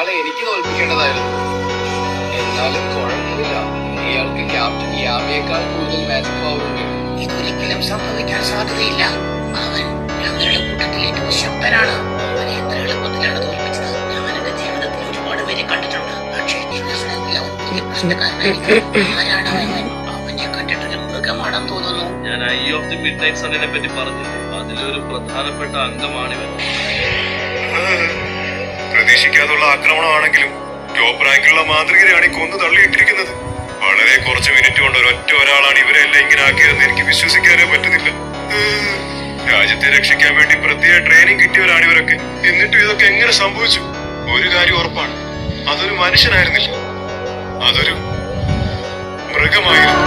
അയാളെ എനിക്ക് തോൽപ്പിക്കേണ്ടതായിരുന്നു. എന്നാലും കുഴപ്പമില്ല, ഇയാൾക്ക് ക്യാപ്റ്റൻ യാമിയേക്കാൾ കൂടുതൽ മാജിക് പവർ ഉണ്ട്. ഇതൊരിക്കലും സംഭവിക്കാൻ സാധ്യതയില്ല. അവൻ ഞങ്ങളുടെ കൂട്ടത്തിൽ ഏറ്റവും ശക്തനാണ്. അവനെ എത്ര എളുപ്പത്തിലാണ് തോൽപ്പിച്ചത്. ഞാൻ എന്റെ ജീവിതത്തിൽ ഒരുപാട് പേരെ കണ്ടിട്ടുണ്ട്. പക്ഷേ വലിയ പ്രശ്നക്കാരനായിരിക്കും. ആരാണ് അവൻ? അവനെ കണ്ടിട്ടൊരു മൃഗമാണെന്ന് തോന്നുന്നു. ഞാൻ eye of the midnight സണ്ണിനെ പറ്റി പറഞ്ഞില്ലേ, അതിലൊരു പ്രധാനപ്പെട്ട അംഗമാണിവൻ. പ്രതീക്ഷിക്കാതുള്ള ആക്രമണമാണെങ്കിലും ടോപ്പ് റാങ്കിലുള്ള മാന്ത്രികരെയാണ് ഈ കൊന്നു തള്ളിയിട്ടിരിക്കുന്നത്. വളരെ കുറച്ച് മിനിറ്റ് കൊണ്ട് ഒരാളാണ് ഇവരെല്ലാം ഇങ്ങനെ ആക്കിയതെന്ന് എനിക്ക് വിശ്വസിക്കാനേ പറ്റുന്നില്ല. രാജ്യത്തെ രക്ഷിക്കാൻ വേണ്ടി പ്രത്യേക ട്രെയിനിങ് കിട്ടിയവരാണ് ഇവരൊക്കെ. എന്നിട്ടും ഇതൊക്കെ എങ്ങനെ സംഭവിച്ചു? ഒരു കാര്യം ഉറപ്പാണ്, അതൊരു മനുഷ്യനായിരുന്നില്ല, അതൊരു മൃഗമായിരുന്നു.